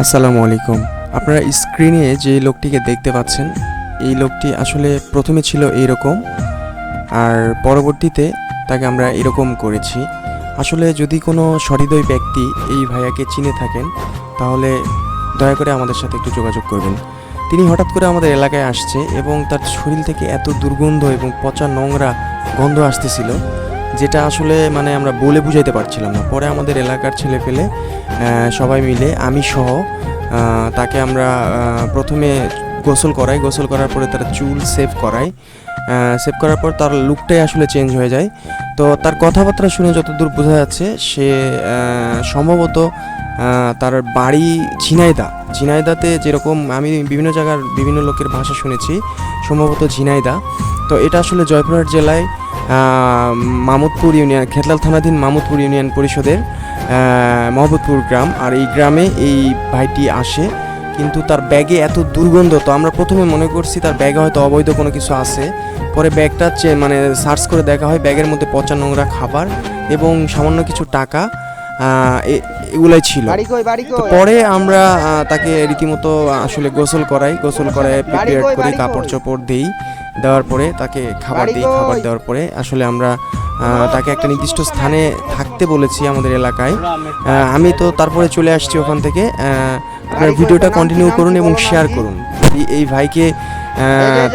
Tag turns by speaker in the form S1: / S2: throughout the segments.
S1: আসসালামু আলাইকুম। আপনারা স্ক্রিনে যে লোকটিকে দেখতে পাচ্ছেন, এই লোকটি আসলে প্রথমে ছিল এইরকম, আর পরবর্তীতে তাকে আমরা এরকম করেছি। আসলে যদি কোনো সহৃদয় ব্যক্তি এই ভাইয়াকে চিনে থাকেন, তাহলে দয়া করে আমাদের সাথে একটু যোগাযোগ করবেন। তিনি হঠাৎ করে আমাদের এলাকায় আসছে এবং তার শরীর থেকে এত দুর্গন্ধ এবং পচা নোংরা গন্ধ আসতেছিল, যেটা আসলে আমরা বলে বুঝাইতে পারছিলাম না। পরে আমাদের এলাকার ছেলেপেলে সবাই মিলে, আমি সহ, তাকে আমরা প্রথমে গোসল করাই। গোসল করার পরে তার চুল সেভ করাই। সেভ করার পর তার লুকটাই আসলে চেঞ্জ হয়ে যায়। তো তার কথাবার্তা শুনে যতদূর বোঝা যাচ্ছে, সে সম্ভবত তার বাড়ি ঝিনাইদাতে, যেরকম আমি বিভিন্ন জায়গার বিভিন্ন লোকের ভাষা শুনেছি, সম্ভবত ঝিনাইদা। তো এটা আসলে জয়পুরহাট জেলায় মামুদপুর ইউনিয়ন, খেতলাল থানাধীন মামুদপুর ইউনিয়ন পরিষদের মহবতপুর গ্রাম। আর এই গ্রামে এই ভাইটি আসে, কিন্তু তার ব্যাগে এত দুর্গন্ধ, তো আমরা প্রথমে মনে করছি তার ব্যাগে হয়তো অবৈধ কোনো কিছু আছে। পরে ব্যাগটা সার্চ করে দেখা হয়, ব্যাগের মধ্যে পচা নোংরা খাবার এবং সামান্য কিছু টাকা এগুলাই ছিল। তো পরে আমরা তাকে রীতিমতো আসলে গোসল করাই। গোসল করায় প্রিপেয়ার করি, কাপড় চোপড় দিই, দেওয়ার পরে তাকে খাবার দিই। খাবার দেওয়ার পরে আসলে আমরা তাকে একটা নির্দিষ্ট স্থানে থাকতে বলেছি আমাদের এলাকায়। আমি তো তারপরে চলে আসছি ওখান থেকে। আপনার ভিডিওটা কন্টিনিউ করুন এবং শেয়ার করুন। এই ভাইকে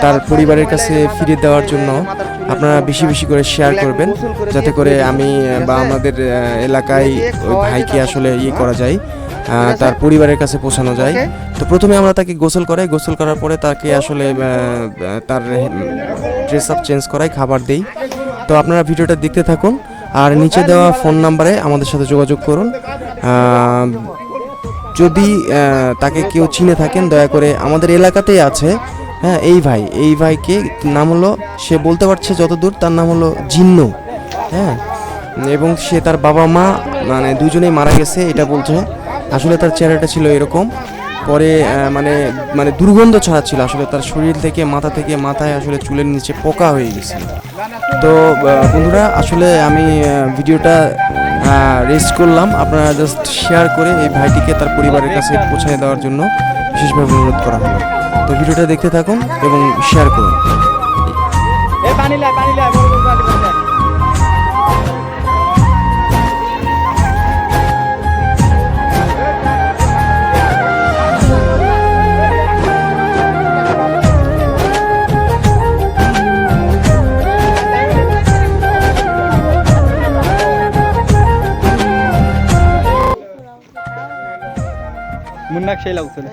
S1: তার পরিবারের কাছে ফিরে দেওয়ার জন্য আপনারা বেশি বেশি করে শেয়ার করবেন, যাতে করে আমি বা আমাদের এলাকায় ওই ভাইকে আসলে করা যায়, তার পরিবারের কাছে পৌঁছানো যায়। তো প্রথমে আমরা তাকে গোসল করাই। গোসল করার পরে তাকে আসলে তার ড্রেস আপ চেঞ্জ করাই, খাবার দেই। তো আপনারা ভিডিওটা দেখতে থাকুন, আর নিচে দেওয়া ফোন নাম্বারে আমাদের সাথে যোগাযোগ করুন। যদি তাকে কেউ চিনে থাকেন, দয়া করে, আমাদের এলাকাতেই আছে। হ্যাঁ, এই ভাইকে নাম হলো, সে বলতে পারছে যতদূর, তার নাম হলো জিন্নু। হ্যাঁ, এবং সে তার বাবা মা দুজনেই মারা গেছে এটা বলছে। আসলে তার চেহারাটা ছিল এরকম। পরে দুর্গন্ধ ছড়াচ্ছিল, আসলে তার শরীর থেকে মাথায় আসলে চুলের নিচে পোকা হয়ে গেছিল। তো বন্ধুরা, আসলে আমি ভিডিওটা রেস্ট করলাম। আপনারা জাস্ট শেয়ার করে এই ভাইটিকে তার পরিবারের কাছে পৌঁছে দেওয়ার জন্য বিশেষভাবে অনুরোধ করা হলো। তো ভিডিওটা দেখতে থাকুন এবং শেয়ার করুন।
S2: মুন্নাক সেই লাগছিল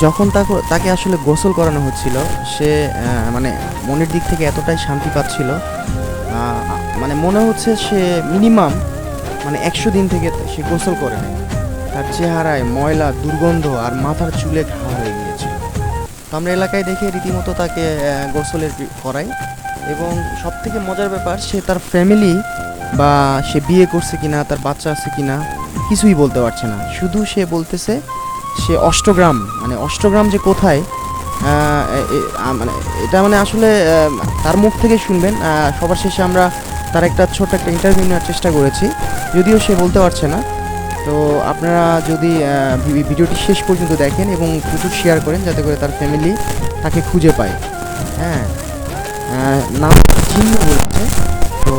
S1: যখন তাকে আসলে গোসল করানো হচ্ছিল, সে মনের দিক থেকে এতটাই শান্তি পাচ্ছিল, মনে হচ্ছে সে মিনিমাম 100 দিন থেকে সে গোসল করে নেয়। তার চেহারায় ময়লা, দুর্গন্ধ আর মাথার চুলে ঘা হয়ে গিয়েছিল। তো আমরা এলাকায় দেখে রীতিমতো তাকে গোসলের করাই। এবং সবথেকে মজার ব্যাপার, সে তার ফ্যামিলি বা সে বিয়ে করছে কিনা, তার বাচ্চা আছে কিনা, কিছুই বলতে পারছে না। শুধু সে বলতেছে সে অষ্টগ্রাম যে কোথায়, এটা আসলে তার মুখ থেকে শুনবেন। সবার শেষে আমরা তার একটা ছোট্ট একটা ইন্টারভিউ নেওয়ার চেষ্টা করেছি, যদিও সে বলতে পারছে না। তো আপনারা যদি ভিডিওটি শেষ পর্যন্ত দেখেন এবং প্রচুর শেয়ার করেন, যাতে করে তার ফ্যামিলি তাকে খুঁজে পায়। হ্যাঁ, নাম চিহ্ন বলছে। তো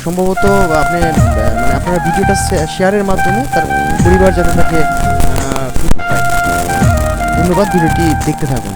S1: সম্ভবত আপনারা ভিডিওটা শেয়ারের মাধ্যমে তার পরিবার যাতে তাকে খুঁজে পায়। ধন্যবাদ, ভিডিওটি দেখতে থাকুন।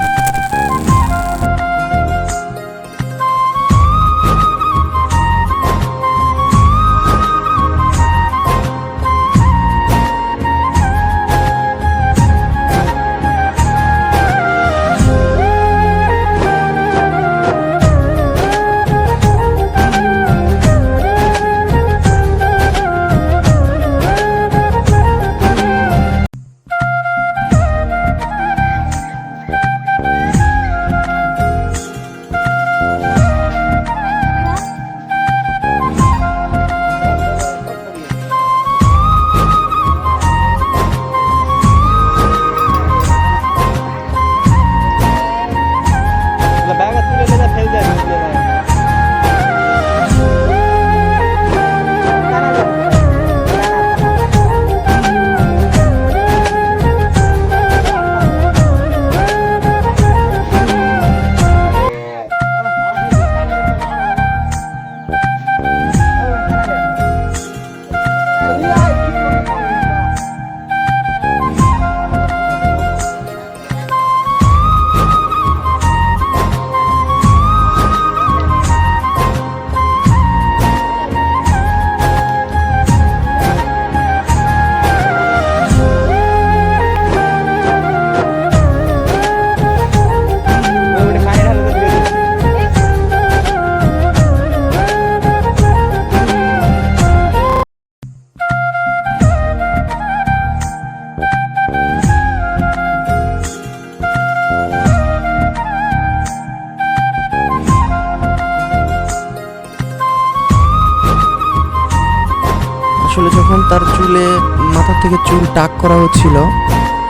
S1: আসলে মাথা থেকে চুল টাক করা হচ্ছিল,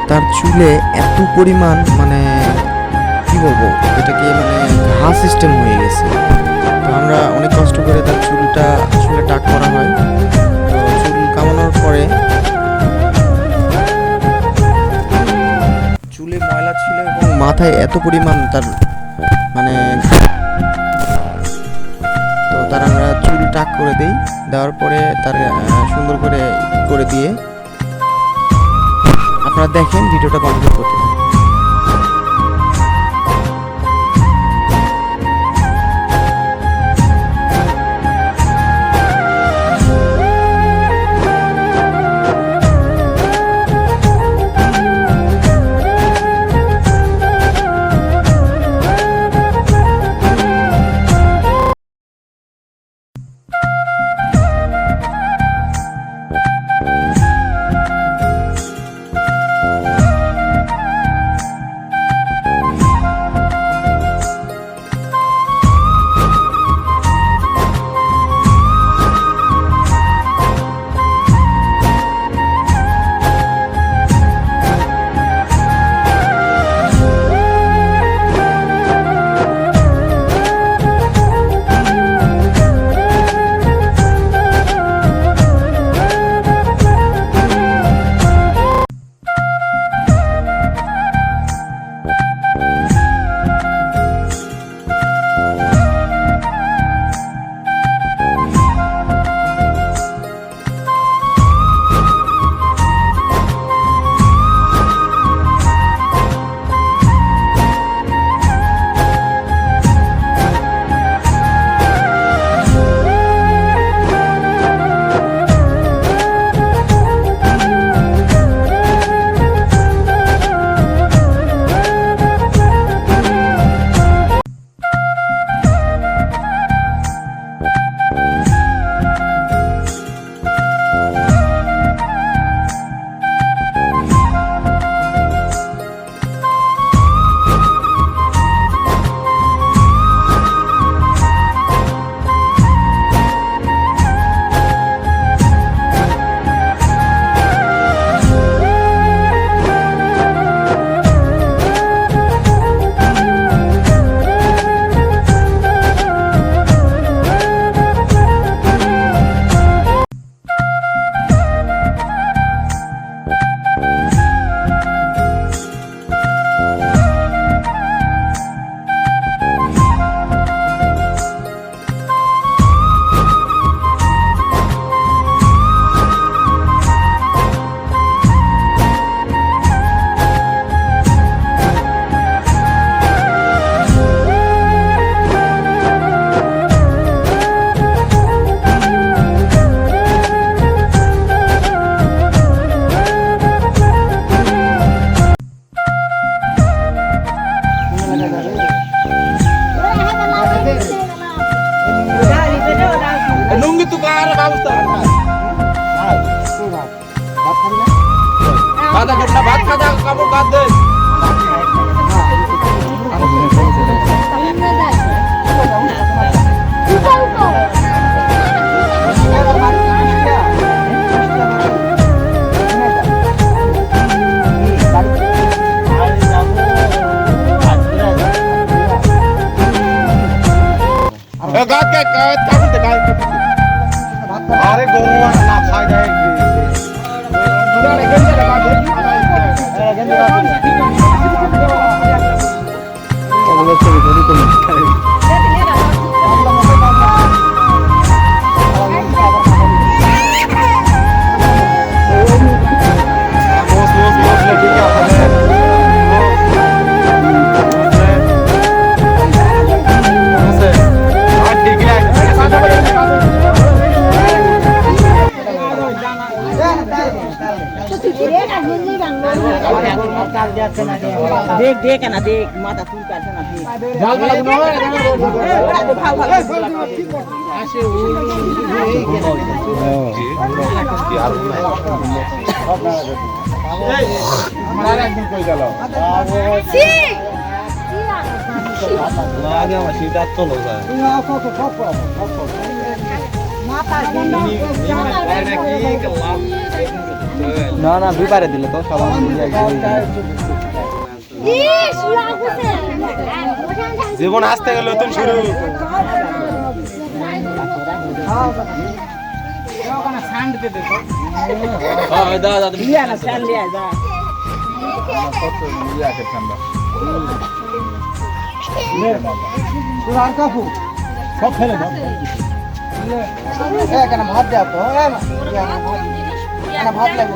S1: তার চুলে এত পরিমাণ মানে কি বলবো, এটাকে মানে ঘা সিস্টেম হয়ে গেছে। তো আমরা অনেক কষ্ট করে তার চুলটা আসলে টাক করা হয়। তো চুল কামানোর পরে চুলে ময়লা ছিল এবং মাথায় এত পরিমাণ তার মানে, তো তার আমরা চুল টাক করে দিই। দেওয়ার পরে তার সুন্দর করে করে দিয়ে আপনারা দেখেন ভিডিওটা কমপ্লিট করতে থাকুন।
S2: লুঙ্গি তো কার ব্যবস্থা ভাত খাবি না, ভাত খাজা কাপড় কাট দে। আরে গরু না খাই যায়
S3: देख देख ना देख माता तू कर ना देख
S2: জাল মালা দিন
S3: ओरा तो भाव भाव
S2: আসে এই মারা একদিন কই গেল
S3: सी
S2: লাগে আমার সিটা চলো যায় না না দুইবারে দিলে তো সবাই মিলে জীবন আসতে গেল নতুন শুরু
S3: লিয়া না স্যান লিয়া যা
S2: সব ফেলে দাও ভাত দেওয়া তো ভাত লাগবে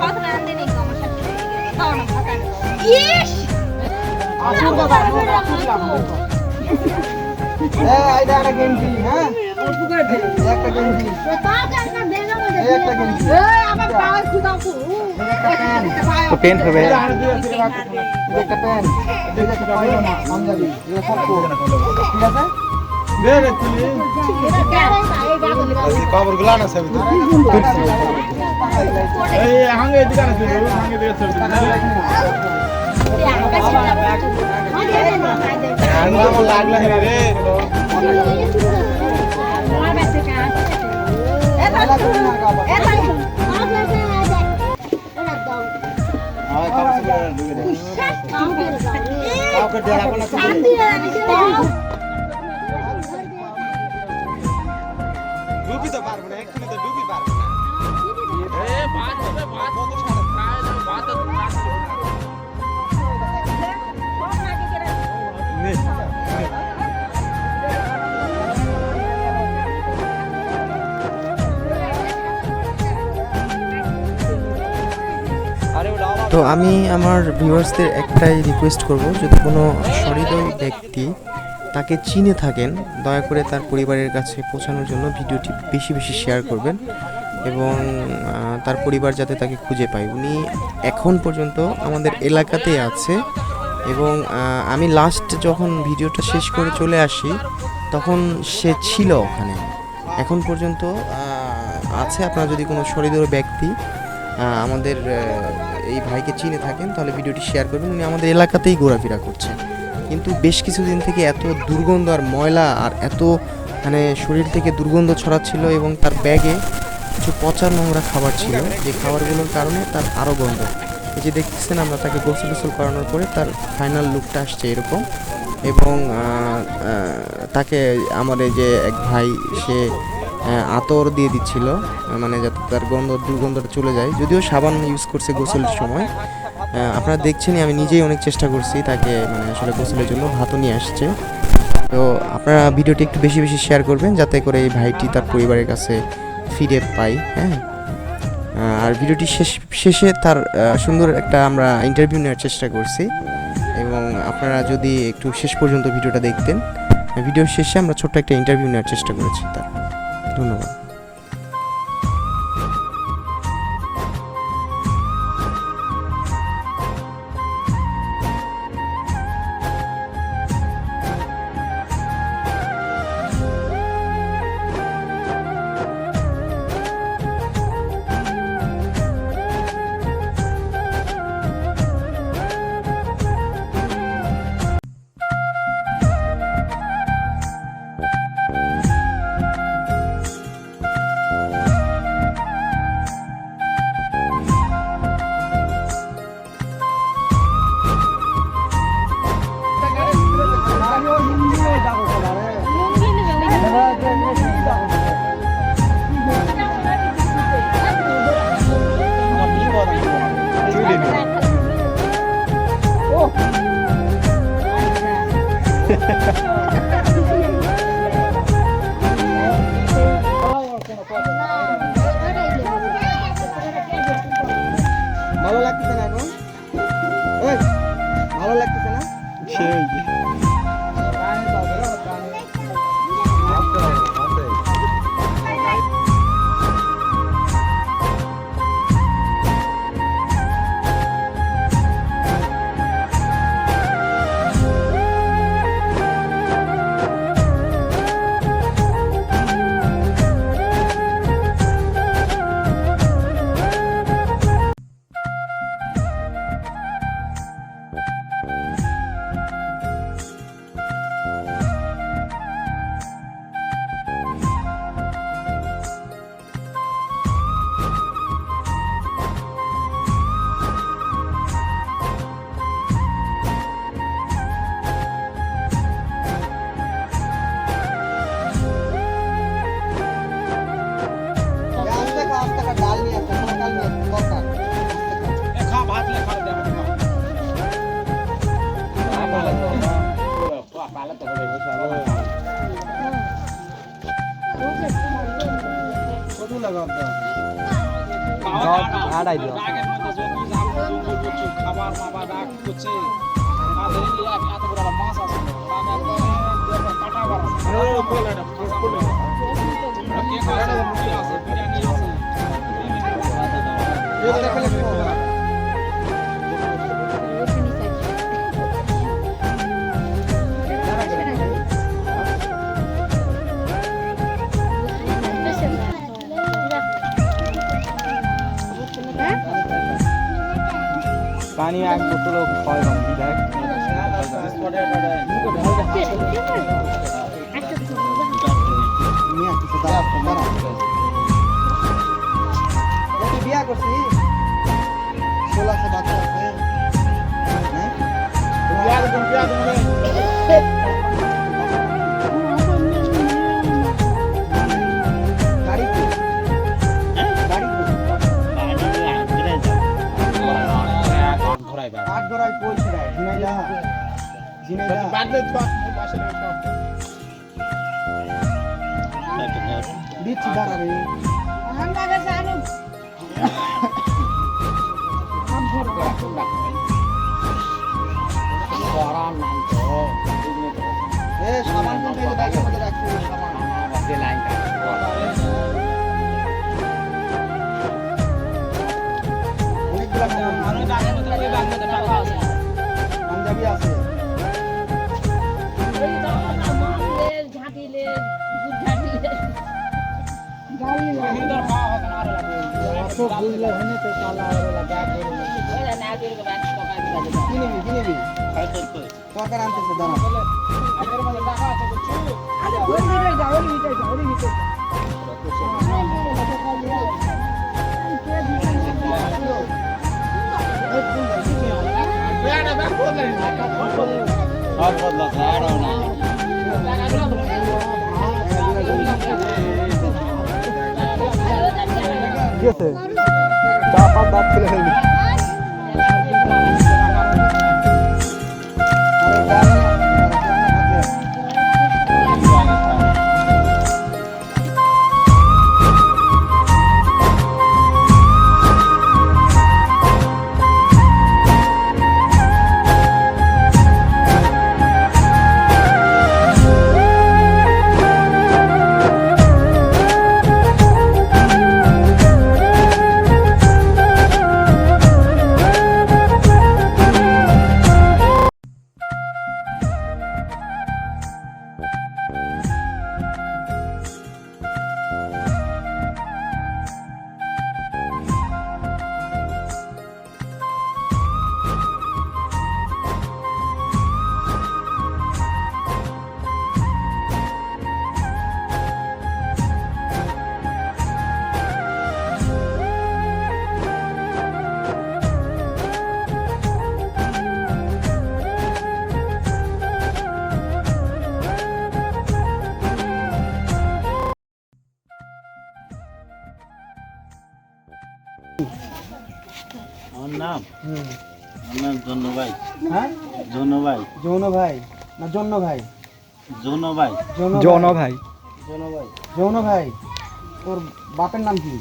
S2: একটা গেঞ্জি হ্যাঁ একটা গেঞ্জি একটা গেঞ্জি পেন্ট হবে একটা প্যান্ট একটা পায়জামা পাঞ্জাবি এগুলো সব ঠিক আছে খবর গুলা না সব এই হাঙ্গে দোকানে ছিল হাঙ্গে দিকে চল হাঙ্গে লাগলা রে ডুবি তো পারবো না এক্ষুনি তো ডুবি পারবো না
S1: তো আমি আমার ভিউয়ার্সদের একটাই রিকোয়েস্ট করব, যদি কোনো সহৃদয় ব্যক্তি তাকে চিনে থাকেন দয়া করে তার পরিবারের কাছে পৌঁছানোর জন্য ভিডিওটি বেশি বেশি শেয়ার করবেন এবং তার পরিবার যাতে তাকে খুঁজে পায়। উনি এখন পর্যন্ত আমাদের এলাকাতেই আছে এবং আমি লাস্ট যখন ভিডিওটা শেষ করে চলে আসি তখন সে ছিল ওখানে, এখন পর্যন্ত আছে। আপনারা যদি কোনো সহৃদয় ব্যক্তি আমাদের এই ভাইকে চিনে থাকেন তাহলে ভিডিওটি শেয়ার করবেন। উনি আমাদের এলাকাতেই ঘোরাফেরা করছে, কিন্তু বেশ কিছুদিন থেকে এত দুর্গন্ধ আর ময়লা আর এত মানে শরীর থেকে দুর্গন্ধ ছড়াচ্ছিল এবং তার ব্যাগে কিছু পচা নোংরা খাবার ছিল, যে খাবারগুলোর কারণে তার আরও গন্ধ। এই যে দেখতেছেন আমরা তাকে গোসল টোসল করানোর পরে তার ফাইনাল লুকটা আসছে এরকম। এবং তাকে আমার এই যে এক ভাই সে আতর দিয়ে দিচ্ছিল, মানে যাতে তার দুর্গন্ধটা চলে যায়। যদিও সাবান ইউজ করছে গোসলের সময়, আপনারা দেখছেনই, আমি নিজেই অনেক চেষ্টা করছি তাকে মানে আসলে গোসলের জন্য ভাতও নিয়ে আসছে। তো আপনারা ভিডিওটি একটু বেশি বেশি শেয়ার করবেন যাতে করে এই ভাইটি তার পরিবারের কাছে ফিরে পাই। হ্যাঁ, আর ভিডিওটি শেষে তার সুন্দর একটা আমরা ইন্টারভিউ নেওয়ার চেষ্টা করছি এবং আপনারা যদি একটু শেষ পর্যন্ত ভিডিওটা দেখতেন, ভিডিওর শেষে আমরা ছোট্ট একটা ইন্টারভিউ নেওয়ার চেষ্টা করেছি তার। ধন্যবাদ।
S2: ভালো লাগতেছে না এখন? ভালো লাগতেছে না? আড়াই দাও
S4: খাবার মাবা ডাক করছে তাদের এত বড় মাছ আছে কাটা বার
S2: পানি এক বোতল খাওয়াই পানি দেখ বিয়া করছি ষোলো আছে বাচ্চা আছে আটগড়ায় পৌঁছে দেয় ঝিনাইদা দিচ্ছি দাঁড়া রে সামান কিন্তু ব্যাগের মধ্যে রাখছি পাঞ্জাবি আছে সরকার আনতেছে দাঁড়া গেছে চা পাঁচ দাঁত ফেলে ফেলবি
S4: আমার নাম জন্য ভাই
S2: হ্যাঁ
S4: জন্য ভাই
S2: যৌন ভাই না জন্য ভাই
S4: জন্য ভাই
S2: যৌন ভাই যৌন ভাই তোর বাপের নাম কি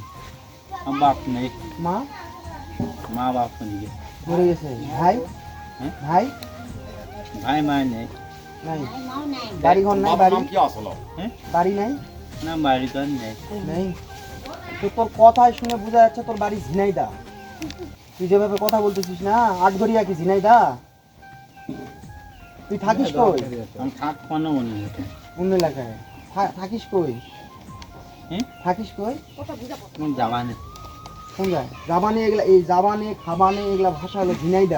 S4: আমার বাপ নেই
S2: মা
S4: মা বাপ নেই
S2: মরে গেছে ভাই
S4: হ্যাঁ?
S2: ভাই
S4: ভাই মা নেই
S2: নাই বাড়ি ঘর নাই বাড়ি
S4: হ্যাঁ
S2: বাড়ি নাই
S4: না বাড়ি তো নেই
S2: নেই তো তোর কথাই শুনে বোঝা যাচ্ছে তোর বাড়ি ঝিনাইদা তুই যেভাবে কথা বলতেছিস না আটঘরিয়া কি ঝিনাইদা তুই থাকিস কই
S4: আমি থাক কোনো মনে নেই
S2: অন্য এলাকায় থাকিস কই
S4: হ্যাঁ
S2: থাকিস কই
S4: আমি যাবা নেই
S2: কোন যায় জাবানে এগুলা এই জাবানে খাবানে এগুলা ভাষা হলো ঝিনাইদা